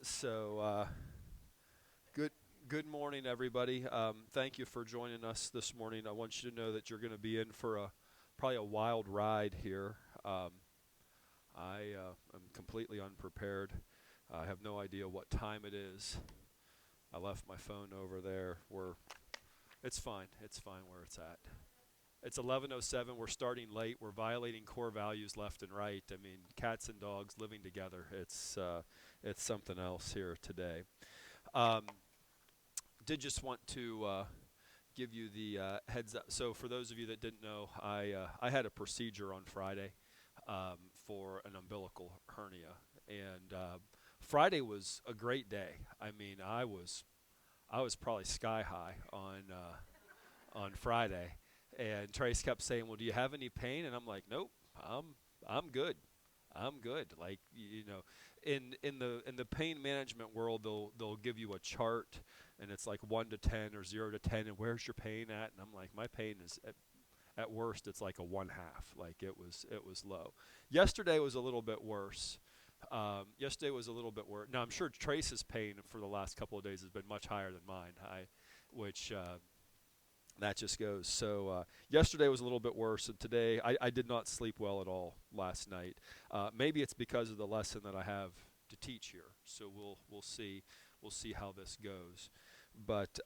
So, good good morning, everybody. Thank you for joining us this morning. I want you to know that you're going to be in for probably a wild ride here. I am completely unprepared. I have no idea what time it is. I left my phone over there. It's fine. It's fine where it's at. It's 11:07. We're starting late. We're violating core values left and right. I mean, cats and dogs living together. It's something else here today. Um, did just want to give you the heads up. So for those of you that didn't know, I had a procedure on Friday for an umbilical hernia, and Friday was a great day. I mean, I was probably sky high on Friday, and Trace kept saying, "Well, do you have any pain?" And I'm like, "Nope, I'm good. I'm good." Like in the pain management world, they'll give you a chart, and it's like 1 to 10 or 0 to 10, and where's your pain at? And I'm like, my pain is at worst, it's like a 1/2. Like it was low. Yesterday was a little bit worse. Yesterday was a little bit worse. Now I'm sure Trace's pain for the last couple of days has been much higher than mine. Which that just goes. So yesterday was a little bit worse, and today I did not sleep well at all last night. Maybe it's because of the lesson that I have to teach here. So we'll see how this goes. But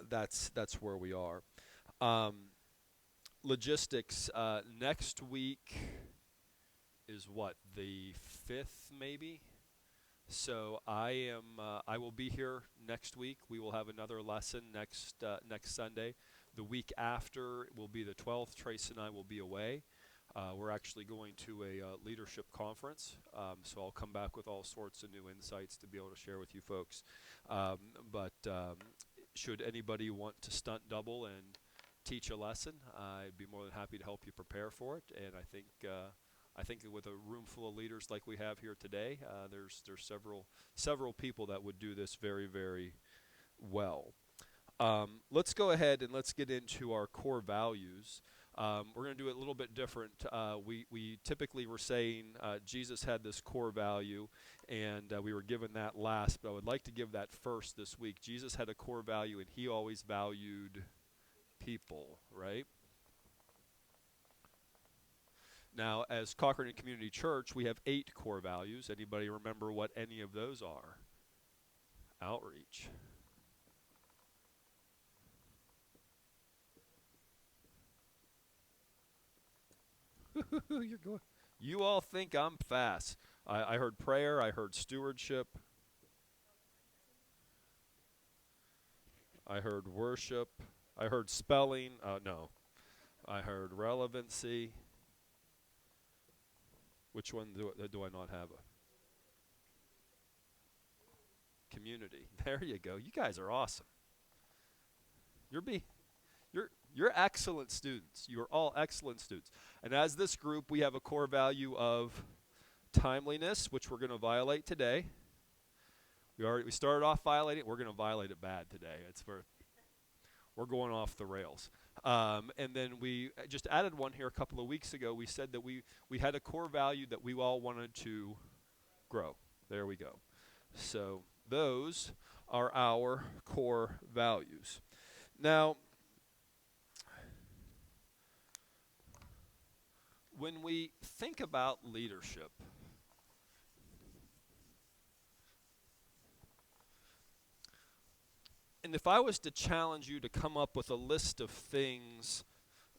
that's where we are. Um, Logistics next week is what, the 5th maybe. So I will be here next week. We will have another lesson next Sunday. The week after will be the 12th. Trace and I will be away. We're actually going to a leadership conference, so I'll come back with all sorts of new insights to be able to share with you folks. Um, but should anybody want to stunt double and teach a lesson, I'd be more than happy to help you prepare for it. And I think with a room full of leaders like we have here today, there's several people that would do this very, very well. Let's go ahead and let's get into our core values. We're going to do it a little bit different. We typically were saying Jesus had this core value, and we were given that last, but I would like to give that first this week. Jesus had a core value, and he always valued people, right? Now, as Cochrane Community Church, we have 8 core values. Anybody remember what any of those are? Outreach. You're going. You all think I'm fast. I heard prayer. I heard stewardship. I heard worship. I heard spelling. No. I heard relevancy. Which one do I not have? Community. There you go. You guys are awesome. You're be you're excellent students. You are all excellent students. And as this group, we have a core value of timeliness, which we're going to violate today. We started off violating it. We're going to violate it bad today. We're going off the rails. And then we just added one here a couple of weeks ago. We said that we had a core value that we all wanted to grow. There we go. So those are our core values. Now, when we think about leadership, and if I was to challenge you to come up with a list of things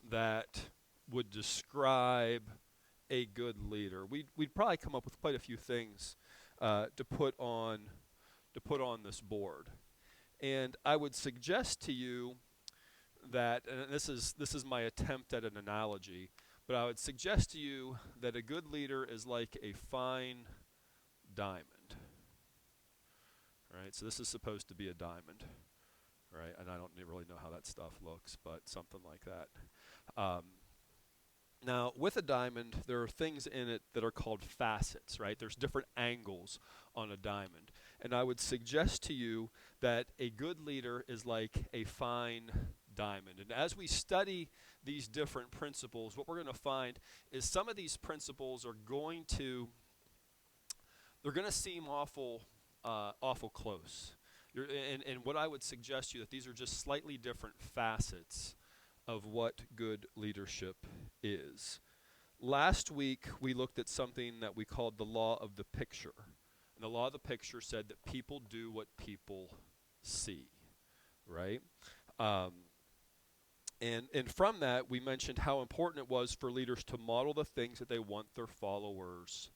that would describe a good leader, we'd probably come up with quite a few things to put on this board. And I would suggest to you that, and this is my attempt at an analogy, but I would suggest to you that a good leader is like a fine diamond. Right? So this is supposed to be a diamond, right? And I don't really know how that stuff looks, but something like that. Um, Now, with a diamond, there are things in it that are called facets, right? There's different angles on a diamond. And I would suggest to you that a good leader is like a fine diamond. And as we study these different principles, what we're going to find is some of these principles are going to they're going to seem awful close. And what I would suggest to you that these are just slightly different facets of what good leadership is. Last week, we looked at something that we called the law of the picture. And the law of the picture said that people do what people see, right? Um, and from that, we mentioned how important it was for leaders to model the things that they want their followers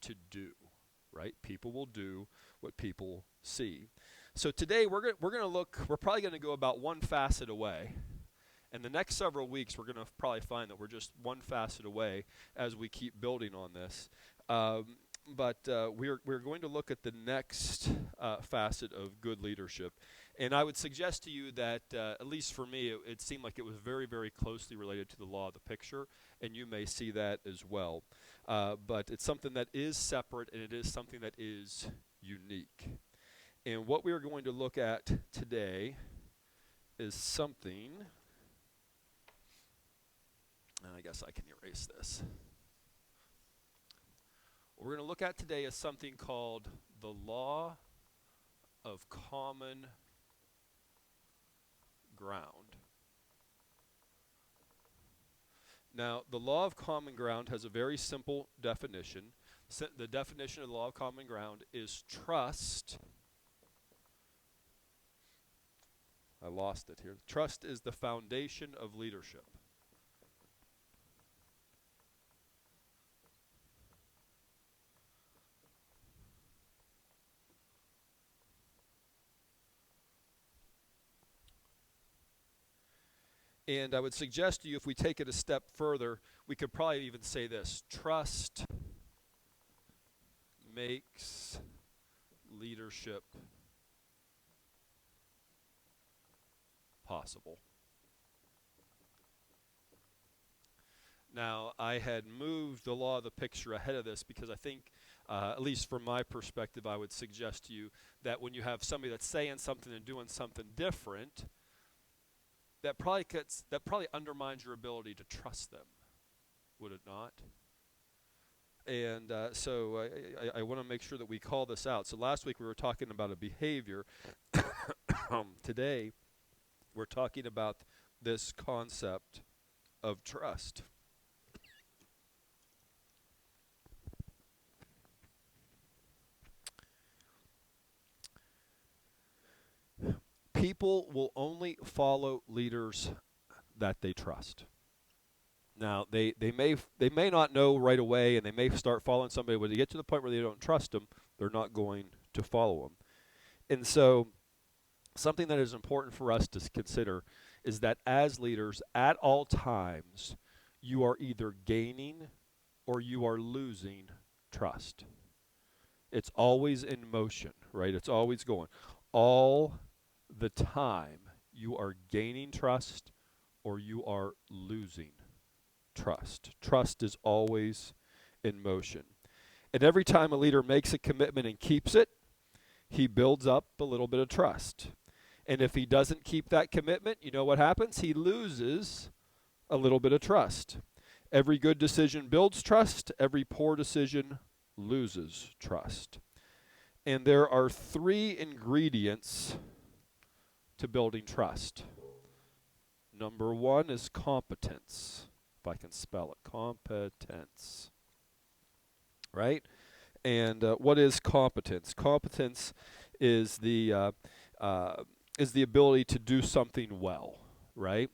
to do, right? People will do what people see. So today, we're going to look, we're probably going to go about one facet away. And the next several weeks, we're going to probably find that we're just one facet away as we keep building on this. But we're going to look at the next facet of good leadership. And I would suggest to you that, at least for me, it seemed like it was very, very closely related to the law of the picture, and you may see that as well. But it's something that is separate, and it is something that is unique. And what we are going to look at today is something, and I guess I can erase this. What we're going to look at today is something called the law of common ground. Now, the law of common ground has a very simple definition. The definition of the law of common ground is trust. I lost it here. Trust is the foundation of leadership. And I would suggest to you, if we take it a step further, we could probably even say this: trust makes leadership possible. Now, I had moved the law of the picture ahead of this because I think, at least from my perspective, I would suggest to you that when you have somebody that's saying something and doing something different, that probably undermines your ability to trust them, would it not? And so I want to make sure that we call this out. So last week we were talking about a behavior. Today we're talking about this concept of trust. People will only follow leaders that they trust. Now, they may not know right away, and they may start following somebody. When they get to the point where they don't trust them, they're not going to follow them. And so something that is important for us to consider is that as leaders, at all times, you are either gaining or you are losing trust. It's always in motion, right? It's always going. All the time, you are gaining trust or you are losing trust. Trust is always in motion. And every time a leader makes a commitment and keeps it, he builds up a little bit of trust. And if he doesn't keep that commitment, you know what happens? He loses a little bit of trust. Every good decision builds trust. Every poor decision loses trust. And there are 3 ingredients to building trust. Number 1 is competence. If I can spell it, competence. Right? And what is competence? Competence is the ability to do something well. Right?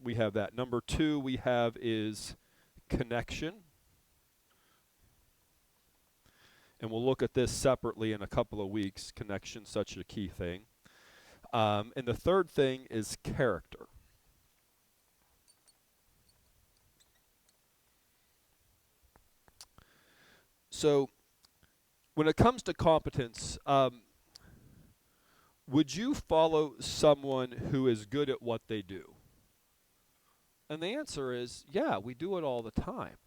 We have that. Number 2 we have is connection. And we'll look at this separately in a couple of weeks. Connection, such a key thing. And the third thing is character. So when it comes to competence, would you follow someone who is good at what they do? And the answer is, yeah, we do it all the time.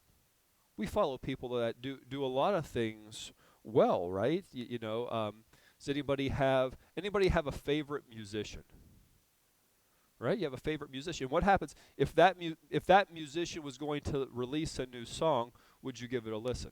We follow people that do a lot of things well, right? Does anybody have a favorite musician? Right? You have a favorite musician. What happens if that musician was going to release a new song? Would you give it a listen?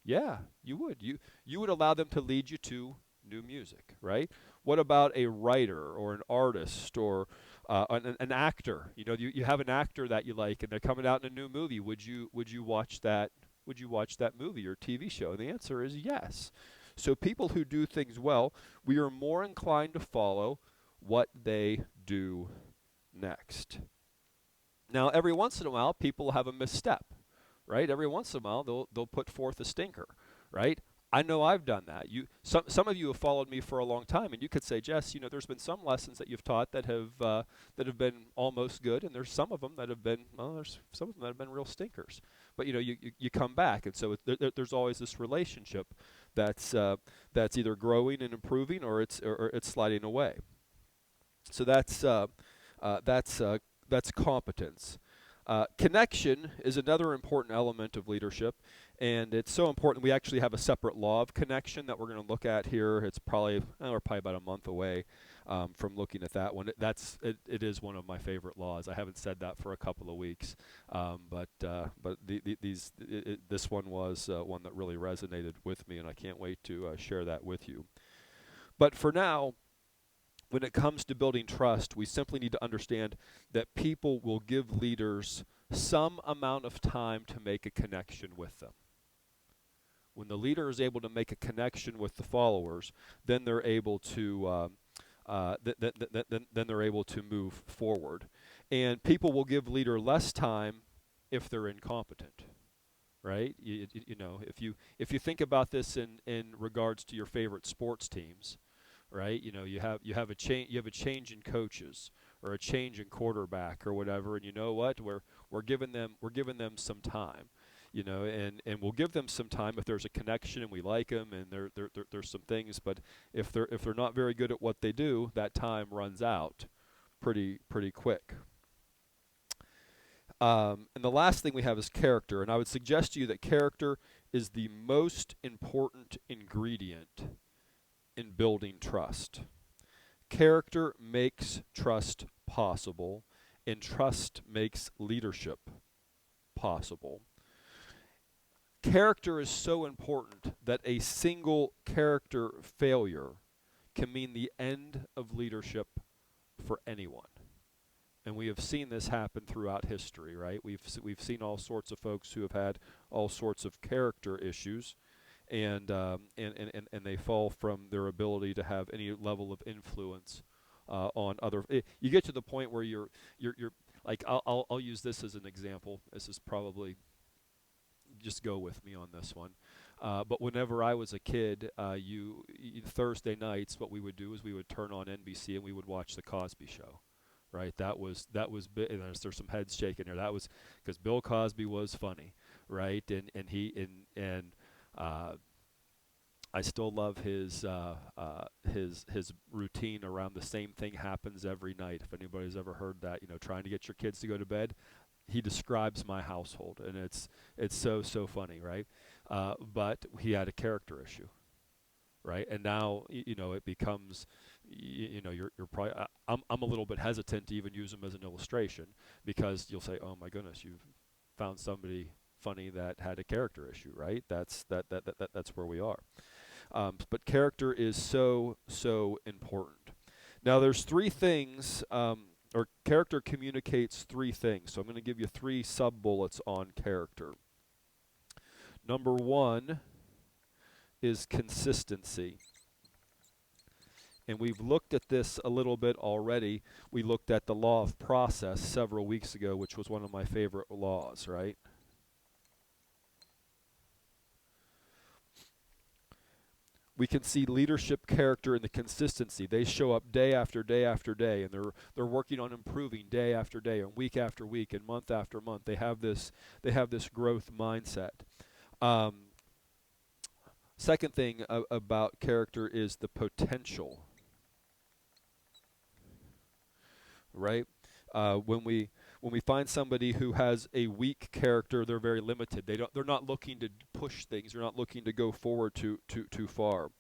Yeah, you would. You would allow them to lead you to new music, right? What about a writer or an artist or an actor? You know, you have an actor that you like, and they're coming out in a new movie. Would you watch that? Would you watch that movie or TV show? And the answer is yes. So people who do things well, we are more inclined to follow what they do next. Now, every once in a while, people have a misstep, right? Every once in a while, they'll put forth a stinker, right? I know I've done that. Some of you have followed me for a long time, and you could say, Jess, you know, there's been some lessons that you've taught that have been almost good, and there's some of them that have been well, there's some of them that have been real stinkers. But you know, you come back, and so there's always this relationship that's either growing and improving, or it's sliding away. So uh, that's uh, that's competence. Connection is another important element of leadership, and it's so important. We actually have a separate law of connection that we're going to look at here. It's probably we're probably about a month away from looking at that one. It is one of my favorite laws. I haven't said that for a couple of weeks, but this one was one that really resonated with me, and I can't wait to share that with you. But for now, when it comes to building trust, we simply need to understand that people will give leaders some amount of time to make a connection with them. When the leader is able to make a connection with the followers, then they're able to then they're able to move forward. And people will give leader less time if they're incompetent, right? You know, if you think about this in regards to your favorite sports teams, right? You know, you have a change in coaches or a change in quarterback or whatever, and you know what? We're giving them some time, you know, and we'll give them some time if there's a connection and we like them and there's some things, but if they're not very good at what they do, that time runs out pretty quick. And the last thing we have is character, and I would suggest to you that character is the most important ingredient in building trust. Character makes trust possible, and trust makes leadership possible. Character is so important that a single character failure can mean the end of leadership for anyone. And we have seen this happen throughout history, right? We've seen all sorts of folks who have had all sorts of character issues, and they fall from their ability to have any level of influence on other. You get to the point where you're like I'll use this as an example. This is probably just go with me on this one. But whenever I was a kid, Thursday nights, what we would do is we would turn on NBC and we would watch the Cosby Show. Right, that was big. And there's some heads shaking there. That was because Bill Cosby was funny, right? And I still love his routine around the same thing happens every night. If anybody's ever heard that, you know, trying to get your kids to go to bed, he describes my household, and it's so funny, right? But he had a character issue, right? And now you know it becomes you know you're probably I'm a little bit hesitant to even use him as an illustration because you'll say, oh my goodness, you've found somebody funny that had a character issue, right? That's where we are. But character is so important. Now there's three things, or character communicates three things. So I'm going to give you three sub bullets on character. Number one is consistency. And we've looked at this a little bit already. We looked at the law of process several weeks ago, which was one of my favorite laws, right? We can see leadership character in the consistency. They show up day after day after day, and they're working on improving day after day, and week after week, and month after month. They have this growth mindset. Um, Second thing about character is the potential, right? When we find somebody who has a weak character, they're very limited. They're not looking to push things. They're not looking to go forward too far.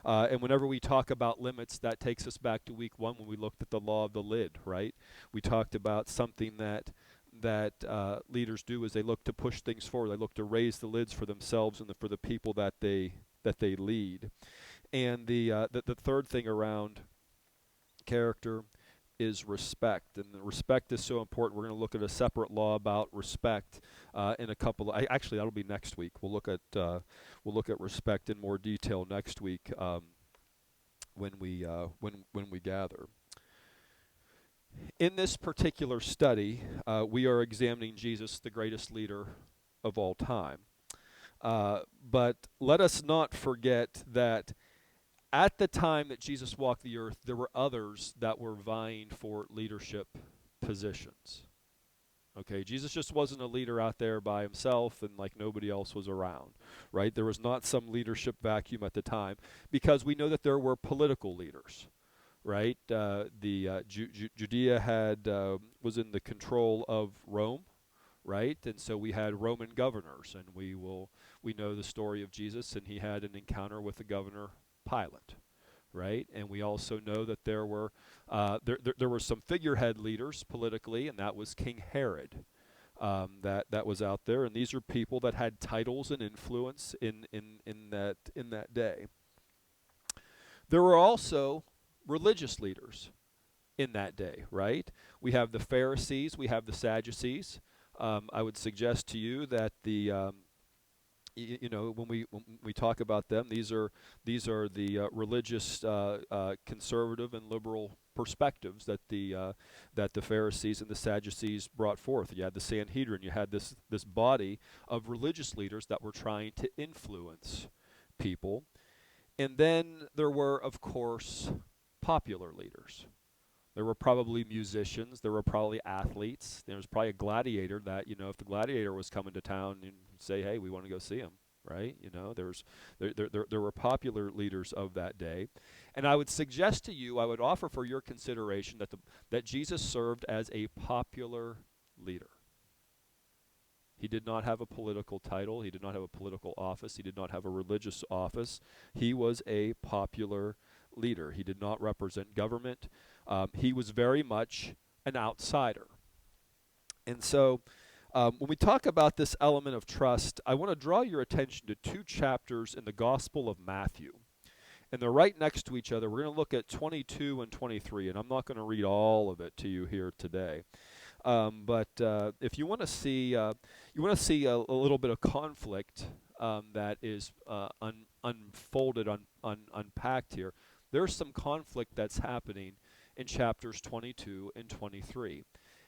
And whenever we talk about limits, that takes us back to week one when we looked at the law of the lid, right? We talked about something that leaders do is they look to push things forward. They look to raise the lids for themselves and for the people that they lead. And the third thing around character is respect, and the respect is so important. We're going to look at a separate law about respect in a couple. Actually, that'll be next week. We'll look at respect in more detail next week when we gather. In this particular study, we are examining Jesus, the greatest leader of all time. But let us not forget that at the time that Jesus walked the earth, there were others that were vying for leadership positions. Okay, Jesus just wasn't a leader out there by himself and like nobody else was around, right? There was not some leadership vacuum at the time, because we know that there were political leaders, right? Judea was in the control of Rome, right? And so we had Roman governors, and we know the story of Jesus, and he had an encounter with the governor Pilate, right? And we also know that there were some figurehead leaders politically, and that was King Herod, that was out there. And these are people that had titles and influence in that day. There were also religious leaders in that day, right? We have the Pharisees, we have the Sadducees. I would suggest to you that when we talk about them, these are the religious conservative and liberal perspectives that the Pharisees and the Sadducees brought forth. You had the Sanhedrin. You had this body of religious leaders that were trying to influence people. And then there were, of course, popular leaders. There were probably musicians. There were probably athletes. There was probably a gladiator that, if the gladiator was coming to town, and say, hey, we want to go see him, right? There were popular leaders of that day. And I would suggest to you, I would offer for your consideration that Jesus served as a popular leader. He did not have a political title. He did not have a political office. He did not have a religious office. He was a popular leader. He did not represent government. He was very much an outsider. And so when we talk about this element of trust, I want to draw your attention to two chapters in the Gospel of Matthew. And they're right next to each other. We're going to look at 22 and 23, and I'm not going to read all of it to you here today. But if you want to see a little bit of conflict that is unfolded, unpacked here, there's some conflict that's happening in chapters 22 and 23.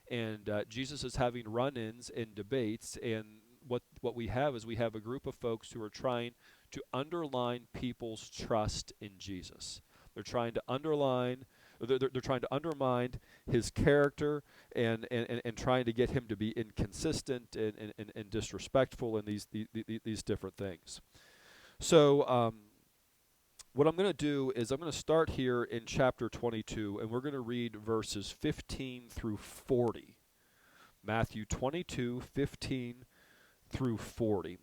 And Jesus is having run-ins and debates, and what we have is we have a group of folks who are trying to underline people's trust in Jesus. They're trying to they're trying to undermine his character and trying to get him to be inconsistent and disrespectful and these different things. So what I'm going to do is I'm going to start here in chapter 22, and we're going to read verses 15 through 40. Matthew 22, 15 through 40.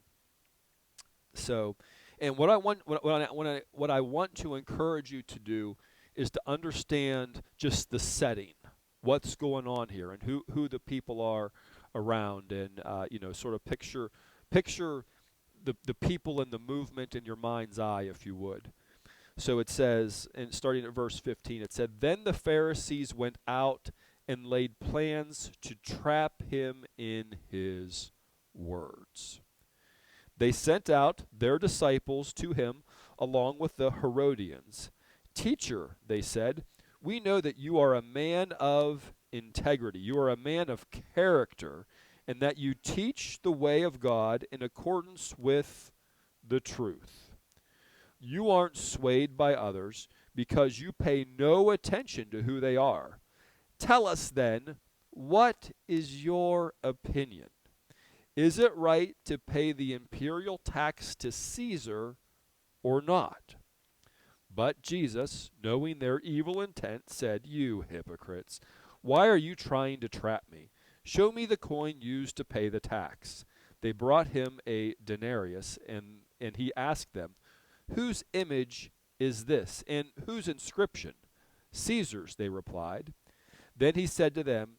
So, and what I want to encourage you to do is to understand just the setting, what's going on here, and who the people are around, and sort of picture the people and the movement in your mind's eye, if you would. So it says, and starting at verse 15, it said, "Then the Pharisees went out and laid plans to trap him in his words. They sent out their disciples to him along with the Herodians. 'Teacher,' they said, 'we know that you are a man of integrity, you are a man of character, and that you teach the way of God in accordance with the truth. You aren't swayed by others because you pay no attention to who they are. Tell us then, what is your opinion? Is it right to pay the imperial tax to Caesar or not?' But Jesus, knowing their evil intent, said, 'You hypocrites, why are you trying to trap me? Show me the coin used to pay the tax.' They brought him a denarius, and he asked them, 'Whose image is this, and whose inscription?' 'Caesar's,' they replied. Then he said to them,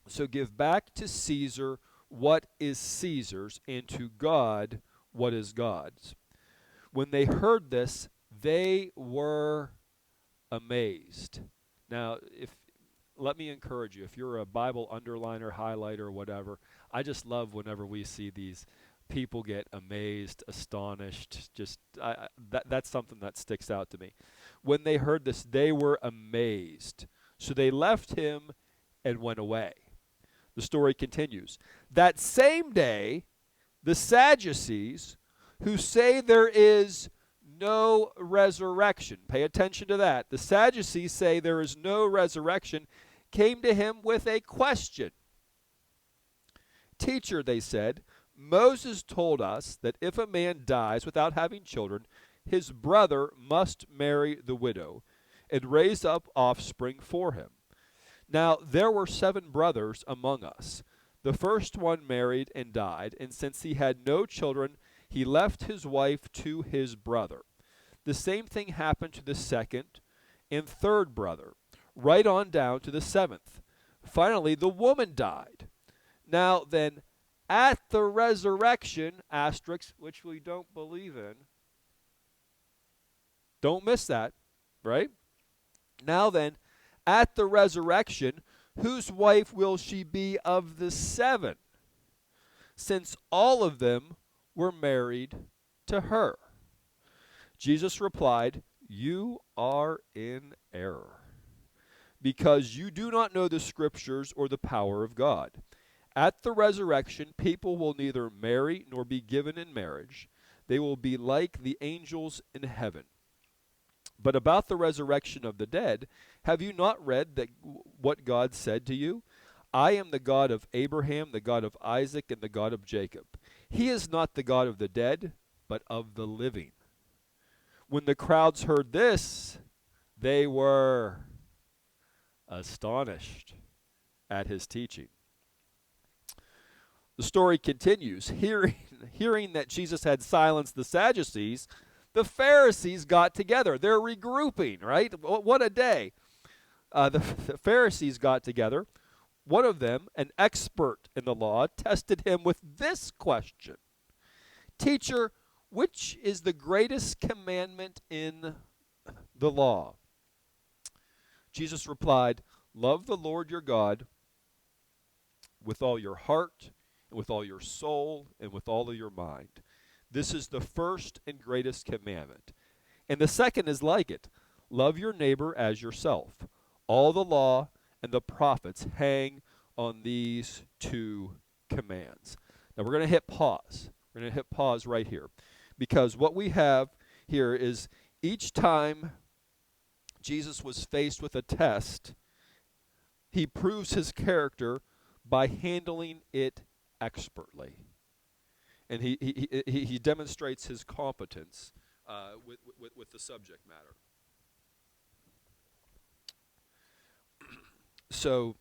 So give back to Caesar what is Caesar's, and to God what is God's. When they heard this, they were amazed. Now, if let me encourage you, if you're a Bible underliner, highlighter, whatever, I just love whenever we see these people get amazed, astonished. That's something that sticks out to me. When they heard this, they were amazed. So they left him and went away. The story continues. That same day, the Sadducees, who say there is no resurrection, pay attention to that. The Sadducees say there is no resurrection, came to him with a question. Teacher, they said, Moses told us that if a man dies without having children, his brother must marry the widow and raise up offspring for him. Now there were 7 brothers among us. The first one married and died, and since he had no children, he left his wife to his brother. The same thing happened to the second and third brother, right on down to the 7th. Finally, the woman died. Now then, at the resurrection, asterisk, which we don't believe in, don't miss that, right? Now then, at the resurrection, whose wife will she be of the 7? Since all of them were married to her. Jesus replied, You are in error, because you do not know the Scriptures or the power of God. At the resurrection, people will neither marry nor be given in marriage. They will be like the angels in heaven. But about the resurrection of the dead, have you not read that what God said to you? I am the God of Abraham, the God of Isaac, and the God of Jacob. He is not the God of the dead, but of the living. When the crowds heard this, they were astonished at his teaching. The story continues. Hearing that Jesus had silenced the Sadducees, the Pharisees got together. They're regrouping, right? What a day. The Pharisees got together. One of them, an expert in the law, tested him with this question. Teacher, which is the greatest commandment in the law? Jesus replied, Love the Lord your God with all your heart, and with all your soul, and with all of your mind. This is the first and greatest commandment. And the second is like it. Love your neighbor as yourself. All the law and the prophets hang on these 2 commands. Now we're going to hit pause. We're going to hit pause right here. Because what we have here is each time Jesus was faced with a test, he proves his character by handling it expertly. And he demonstrates his competence with the subject matter. So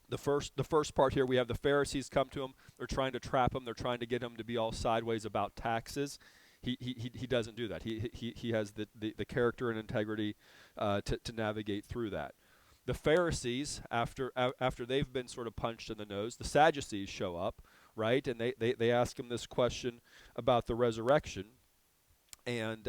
the first part here, we have the Pharisees come to him. They're trying to trap him. They're trying to get him to be all sideways about taxes. He doesn't do that. He has the character and integrity to navigate through that. The Pharisees, after they've been sort of punched in the nose, the Sadducees show up, right? And they ask him this question about the resurrection, and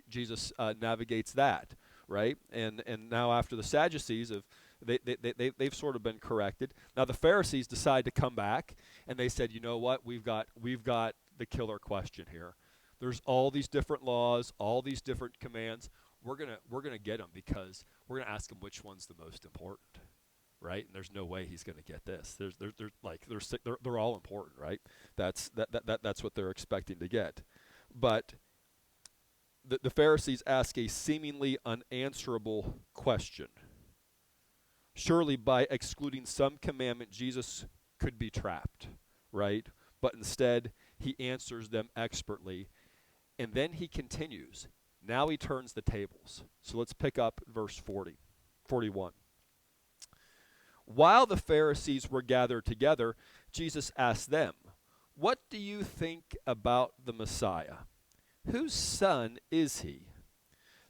Jesus navigates that, right? And now after the Sadducees have they've sort of been corrected. Now the Pharisees decide to come back, and they said, you know what? We've got the killer question here. There's all these different laws, all these different commands. We're gonna get them because we're gonna ask him which one's the most important, right? And there's no way he's gonna get this. They're all important, right? That's what they're expecting to get. But the Pharisees ask a seemingly unanswerable question. Surely by excluding some commandment, Jesus could be trapped, right? But instead, he answers them expertly. And then he continues. Now he turns the tables. So let's pick up verse 41. While the Pharisees were gathered together, Jesus asked them, What do you think about the Messiah? Whose son is he?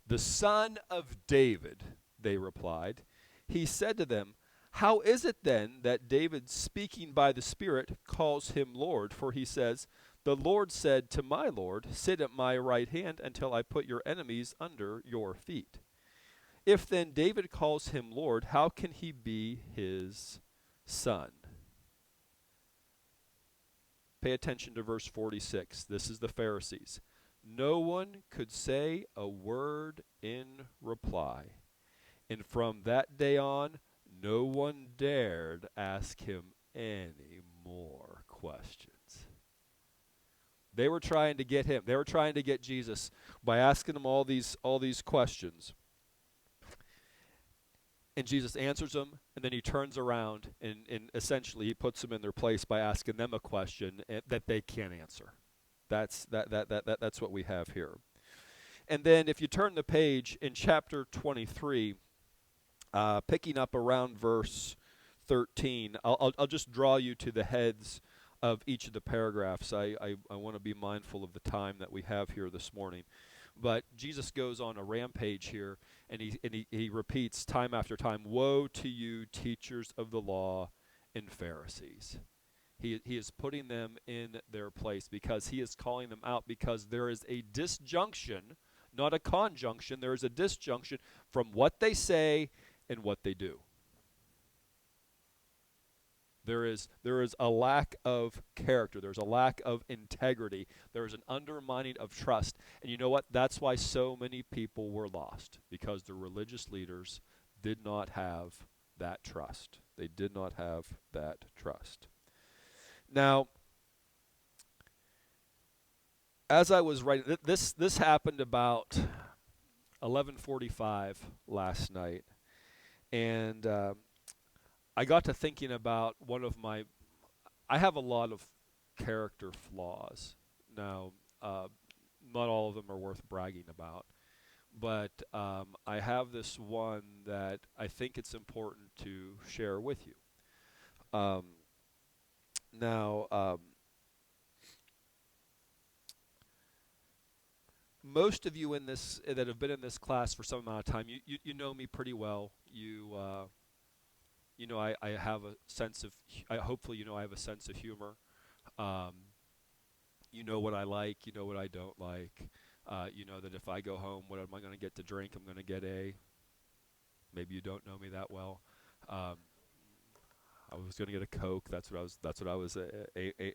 The son of David, they replied. He said to them, How is it then that David, speaking by the Spirit, calls him Lord? For he says, the Lord said to my Lord, sit at my right hand until I put your enemies under your feet. If then David calls him Lord, how can he be his son? Pay attention to verse 46. This is the Pharisees. No one could say a word in reply. And from that day on, no one dared ask him any more questions. They were trying to get him. They were trying to get Jesus by asking him all these questions. And Jesus answers them, and then he turns around and essentially he puts them in their place by asking them a question that they can't answer. That's what we have here. And then if you turn the page in chapter 23, picking up around verse 13, I'll just draw you to the heads of each of the paragraphs. I want to be mindful of the time that we have here this morning. But Jesus goes on a rampage here, and he repeats time after time, woe to you, teachers of the law and Pharisees. He is putting them in their place because he is calling them out, because there is a disjunction, not a conjunction, there is a disjunction from what they say and what they do. There is a lack of character. There's a lack of integrity. There is an undermining of trust. And you know what? That's why so many people were lost, because the religious leaders did not have that trust. They did not have that trust. Now, as I was writing, this happened about 11:45 last night, and I got to thinking about I have a lot of character flaws. Now, not all of them are worth bragging about, but I have this one that I think it's important to share with you. Most of you that have been in this class for some amount of time, you know me pretty well. You know, I have a sense of, hopefully you know I have a sense of humor. You know what I like, you know what I don't like. You know that if I go home, what am I going to get to drink? I'm going to get maybe you don't know me that well. I was going to get a Coke. That's what I was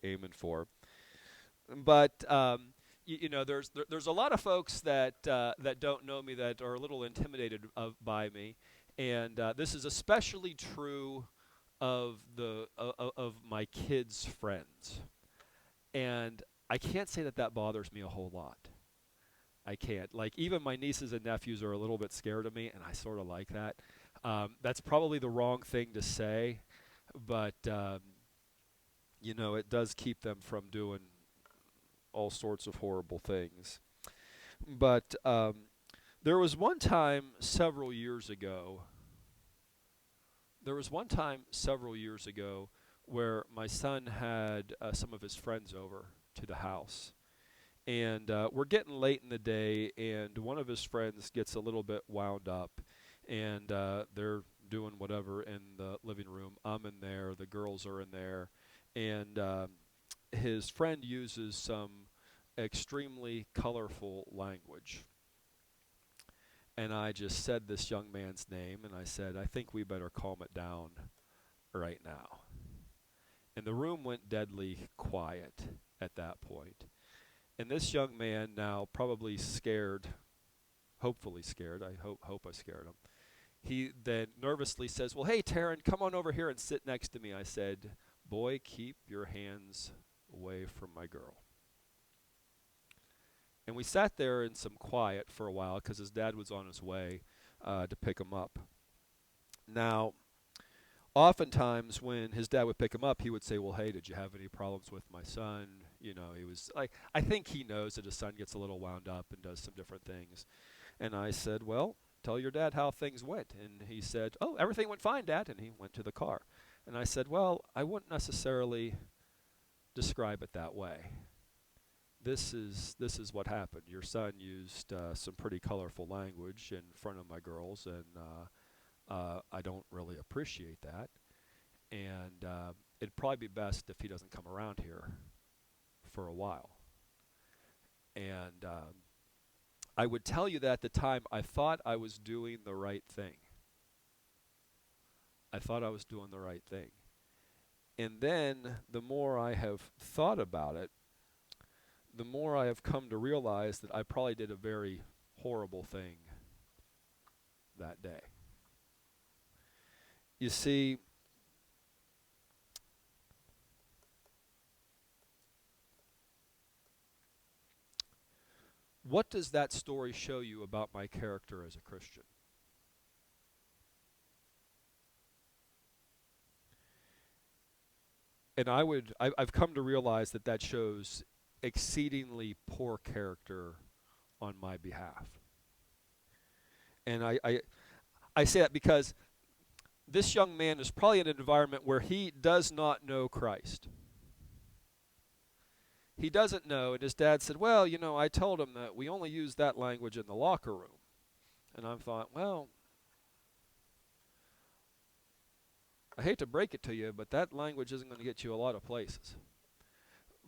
aiming for. But you know, there's a lot of folks that don't know me, that are a little intimidated by me. And this is especially true of my kids' friends, and I can't say that bothers me a whole lot. I can't. Like, even my nieces and nephews are a little bit scared of me, and I sort of like that. That's probably the wrong thing to say, but you know, it does keep them from doing all sorts of horrible things. But there was one time several years ago where my son had some of his friends over to the house. And we're getting late in the day, and one of his friends gets a little bit wound up, and they're doing whatever in the living room. I'm in there, the girls are in there, and his friend uses some extremely colorful language. And I just said this young man's name, and I said, I think we better calm it down right now. And the room went deadly quiet at that point. And this young man, now probably scared, hopefully scared, I hope I scared him, he then nervously says, well, hey, Taryn, come on over here and sit next to me. I said, boy, keep your hands away from my girl. And we sat there in some quiet for a while because his dad was on his way to pick him up. Now, oftentimes when his dad would pick him up, he would say, well, hey, did you have any problems with my son? You know, he was like, I think he knows that his son gets a little wound up and does some different things. And I said, well, tell your dad how things went. And he said, oh, everything went fine, Dad. And he went to the car. And I said, well, I wouldn't necessarily describe it that way. This is what happened. Your son used some pretty colorful language in front of my girls, and I don't really appreciate that. And it'd probably be best if he doesn't come around here for a while. And I would tell you that at the time, I thought I was doing the right thing. I thought I was doing the right thing. And then the more I have thought about it, the more I have come to realize that I probably did a very horrible thing that day. You see, what does that story show you about my character as a Christian? And I've come to realize that that shows exceedingly poor character on my behalf. And I say that because this young man is probably in an environment where he does not know Christ. He doesn't know, and his dad said, well, you know, I told him that we only use that language in the locker room. And I thought, well, I hate to break it to you, but that language isn't going to get you a lot of places.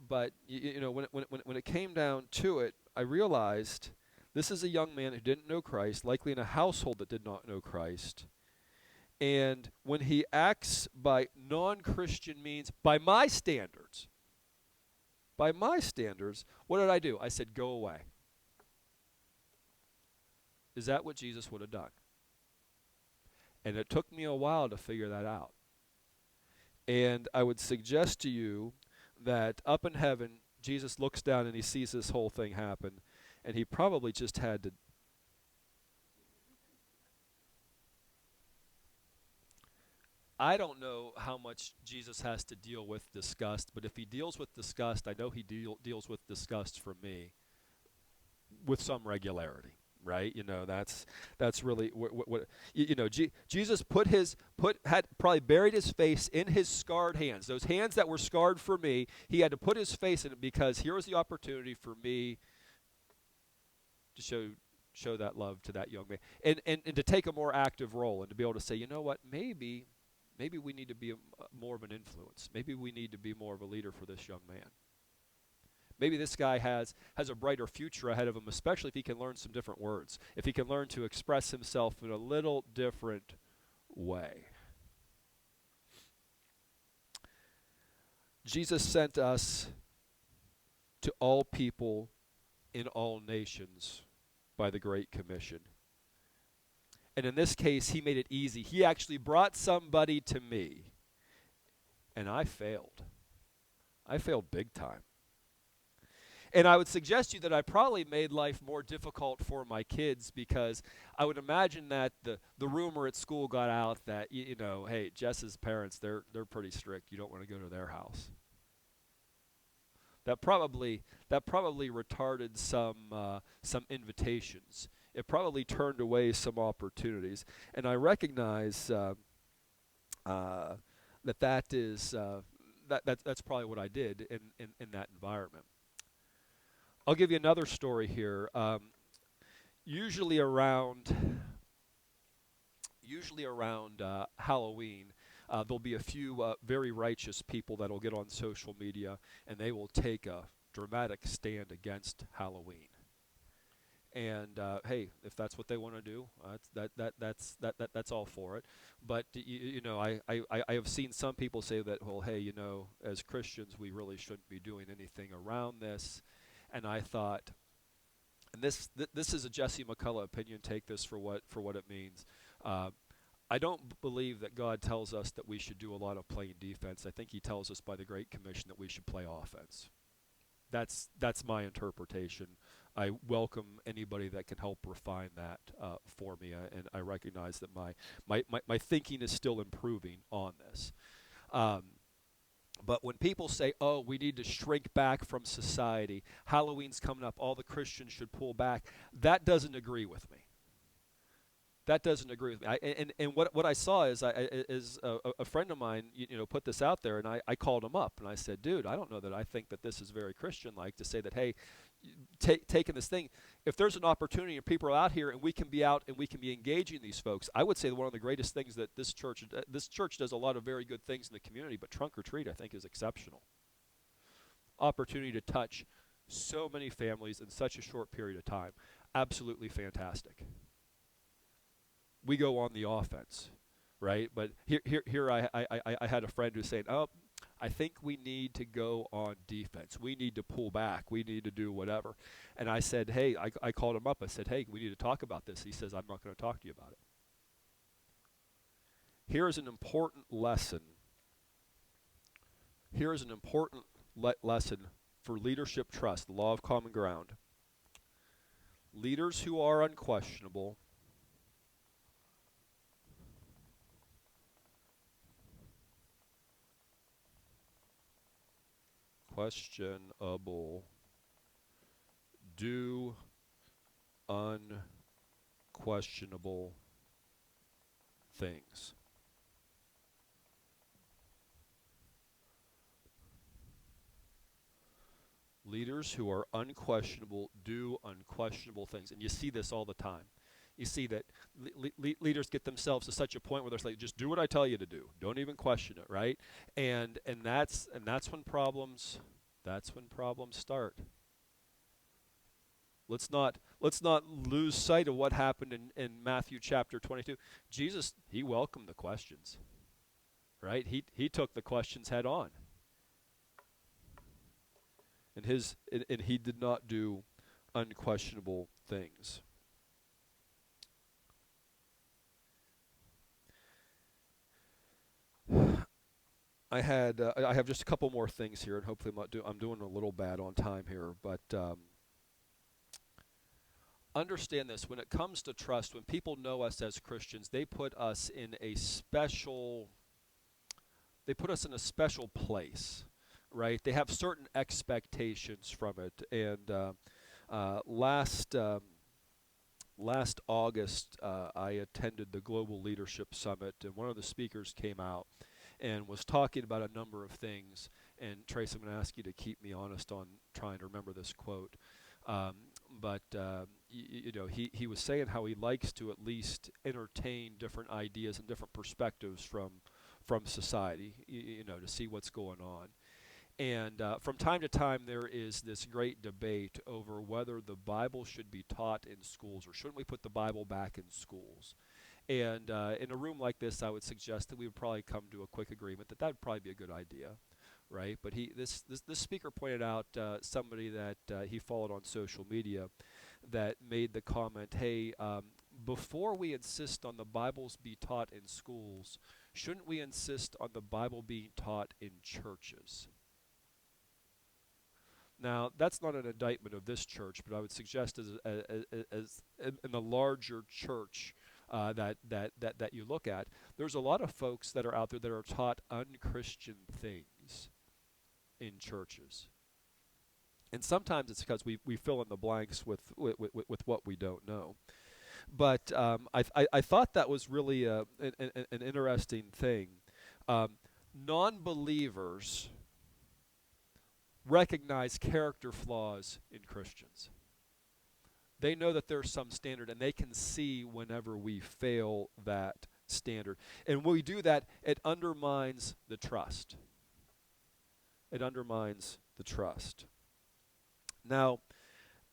But, you know, when it came down to it, I realized this is a young man who didn't know Christ, likely in a household that did not know Christ. And when he acts by non-Christian means, by my standards, what did I do? I said, go away. Is that what Jesus would have done? And it took me a while to figure that out. And I would suggest to you that up in heaven, Jesus looks down and he sees this whole thing happen, and he probably just had to. I don't know how much Jesus has to deal with disgust, but if he deals with disgust, I know he deals with disgust from me with some regularity, right? You know, that's really what you know. Jesus had probably buried his face in his scarred hands, those hands that were scarred for me. He had to put his face in it because here was the opportunity for me to show that love to that young man, and to take a more active role and to be able to say, you know what, maybe we need to be more of an influence. Maybe we need to be more of a leader for this young man. Maybe this guy has a brighter future ahead of him, especially if he can learn some different words, if he can learn to express himself in a little different way. Jesus sent us to all people in all nations by the Great Commission. And in this case, he made it easy. He actually brought somebody to me, and I failed. I failed big time. And I would suggest to you that I probably made life more difficult for my kids because I would imagine that the rumor at school got out that, you know, hey, Jess's parents, they're pretty strict. You don't want to go to their house. That probably retarded some invitations. It probably turned away some opportunities. And I recognize that's probably what I did in that environment. I'll give you another story here. Usually around Halloween, there'll be a few very righteous people that'll get on social media and they will take a dramatic stand against Halloween. And hey, if that's what they want to do, that's all for it. But you know, I have seen some people say that, well, hey, you know, as Christians, we really shouldn't be doing anything around this. And I thought, and this is a Jesse McCullough opinion. Take this for what it means. I don't believe that God tells us that we should do a lot of playing defense. I think He tells us by the Great Commission that we should play offense. That's my interpretation. I welcome anybody that can help refine that for me, and I recognize that my thinking is still improving on this. But when people say, oh, we need to shrink back from society, Halloween's coming up, all the Christians should pull back, that doesn't agree with me. That doesn't agree with me. And what I saw is a friend of mine, you know, put this out there, and I called him up, and I said, dude, I don't know that I think that this is very Christian-like to say that, hey, taking this thing. If there's an opportunity and people are out here and we can be out and we can be engaging these folks, I would say that one of the greatest things that this church does a lot of very good things in the community, but Trunk or Treat I think is exceptional. Opportunity to touch so many families in such a short period of time. Absolutely fantastic. We go on the offense, right? But here I had a friend who's saying, oh, I think we need to go on defense. We need to pull back. We need to do whatever. And I said, hey, I called him up. I said, hey, we need to talk about this. He says, I'm not going to talk to you about it. Here is an important lesson. Here is an important lesson for leadership trust, the law of common ground. Leaders who are unquestionable do unquestionable things. Leaders who are unquestionable do unquestionable things. And you see this all the time. You see that leaders get themselves to such a point where they're like, just do what I tell you to do. Don't even question it, right? And that's when problems start. Let's not lose sight of what happened in Matthew chapter 22. Jesus, he welcomed the questions. Right? He took the questions head on. And he did not do unquestionable things. I have just a couple more things here, and hopefully I'm doing a little bad on time here, but understand this: when it comes to trust, when people know us as Christians, they put us in a special place, right? They have certain expectations from it, and last August, I attended the Global Leadership Summit, and one of the speakers came out and was talking about a number of things. And Trace, I'm going to ask you to keep me honest on trying to remember this quote. But he was saying how he likes to at least entertain different ideas and different perspectives from society, to see what's going on. And from time to time, there is this great debate over whether the Bible should be taught in schools or shouldn't we put the Bible back in schools. And in a room like this, I would suggest that we would probably come to a quick agreement that would probably be a good idea, right? But this speaker pointed out somebody that he followed on social media that made the comment, hey, before we insist on the Bibles be taught in schools, shouldn't we insist on the Bible being taught in churches? Now, that's not an indictment of this church, but I would suggest as in the larger church that you look at, there's a lot of folks that are out there that are taught unchristian things in churches. And sometimes it's because we fill in the blanks with what we don't know. But I thought that was really an interesting thing. Non-believers recognize character flaws in Christians. They know that there's some standard, and they can see whenever we fail that standard. And when we do that, it undermines the trust. It undermines the trust. Now,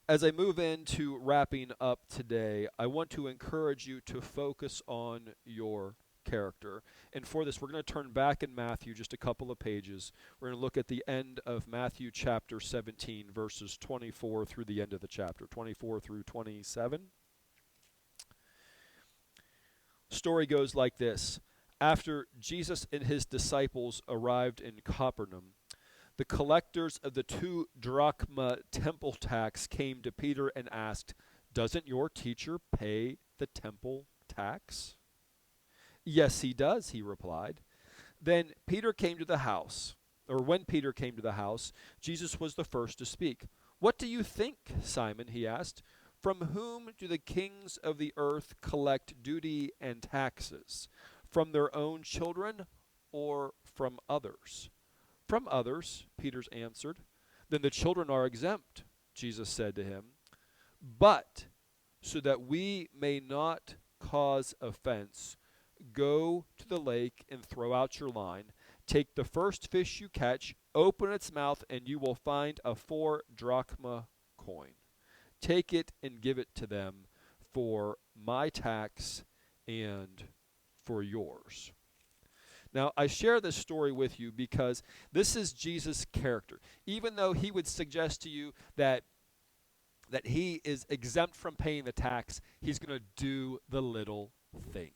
as I move into wrapping up today, I want to encourage you to focus on your character. And for this, we're going to turn back in Matthew just a couple of pages. We're going to look at the end of Matthew chapter 17, verses 24 through the end of the chapter, 24 through 27. Story goes like this. After Jesus and his disciples arrived in Capernaum, the collectors of the 2 drachma temple tax came to Peter and asked, "Doesn't your teacher pay the temple tax?" "Yes, he does," he replied. When Peter came to the house, Jesus was the first to speak. "What do you think, Simon?" he asked. "From whom do the kings of the earth collect duty and taxes? From their own children or from others?" "From others," Peter answered. "Then the children are exempt. Jesus said to him, "But so that we may not cause offense, go to the lake and throw out your line. Take the first fish you catch, open its mouth, and you will find a 4 drachma coin. Take it and give it to them for my tax and for yours." Now, I share this story with you because this is Jesus' character. Even though he would suggest to you that he is exempt from paying the tax, he's going to do the little thing.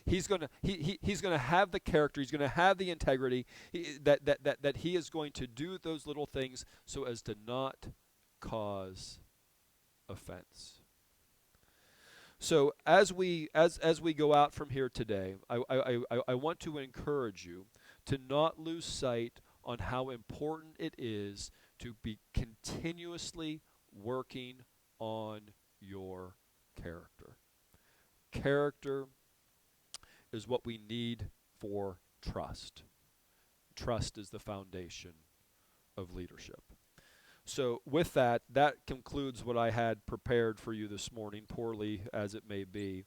He's going to he's going to have the character, he's going to have the integrity that he is going to do those little things so as to not cause offense. So as we go out from here today, I want to encourage you to not lose sight on how important it is to be continuously working on your character. Character is what we need for trust. Trust is the foundation of leadership. So with that concludes what I had prepared for you this morning, poorly as it may be.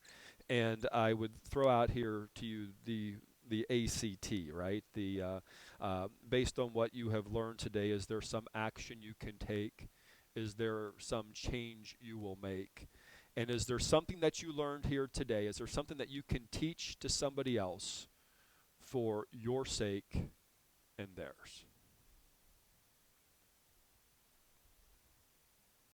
And I would throw out here to you the ACT, right? Based on what you have learned today, is there some action you can take? Is there some change you will make? And is there something that you learned here today? Is there something that you can teach to somebody else for your sake and theirs?